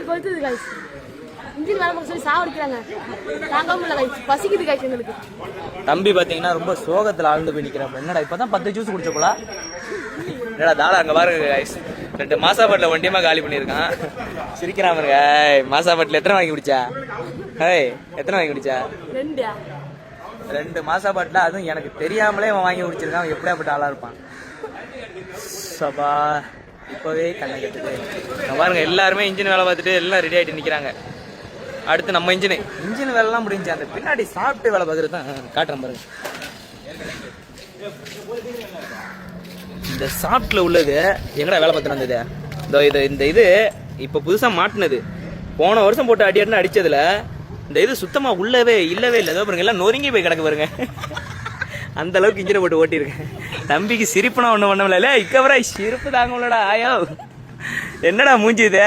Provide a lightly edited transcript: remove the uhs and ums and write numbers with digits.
Engine கொளுத்துது காய்ச்சி. Engine வேலை பார்க்க சொல்லி சாவடிக்கிறாங்க. தாங்க முடியல காய்ச்சி. பசிக்குது காய்ச்சி எங்களுக்கு. தம்பி பாத்தீங்கன்னா ரொம்ப சோகத்துல ஆழ்ந்து போய் நிக்கிறான். என்னடா இப்பதான் 10 ஜூஸ் குடிச்ச போல. என்னடா தாடா அங்க பாருங்க காய்ஸ். 2 மாசாபாட்டில ஒண்டியமா காலி பண்ணியிருக்கான். சிரிக்கிறான் பாருங்க. மாசாபாட்டில எத்தனை வாங்கி குடிச்சா? எத்தனை வாங்கி குடிச்சா? 2 மாசாபாட்டில. அதுவும் எனக்கு தெரியாமலே அவன் வாங்கி குடிச்சிருக்கான். அவன் எப்படியாப்பட்ட ஆளா இருப்பான். சபா இப்பவே கண்ணை கட்டுது. பாருங்க எல்லாருமே இன்ஜின் வேலை பார்த்துட்டு எல்லாம் ரெடி ஆகிட்டு நிற்கிறாங்க. அடுத்து நம்ம இன்ஜின் வேலைலாம் முடிஞ்சு அந்த பின்னாடி சாப்பிட்டு வேலை பார்க்குறது தான் காட்டுறேன் பாருங்க. இந்த சாப்பிட்ல உள்ளது எங்கடா வேலை பார்த்துட்டு வந்தது? இந்த இது இப்போ புதுசாக மாட்டினது. போன வருஷம் போட்டு அடி அடிச்சதுல இந்த இது சுத்தமாக இல்லவே இல்லை. ஏதோ பாருங்க எல்லாம் நொறுங்கி போய் கிடக்கு பாருங்க. அந்த அளவுக்கு இன்ஜினை போட்டு ஓட்டியிருக்கேன். தம்பிக்கு சிரிப்புனா ஒன்றும் பண்ணல. இக்கவரா சிரிப்பு தாங்க உள்ளடா. ஆயோ என்னடா மூஞ்சி இது?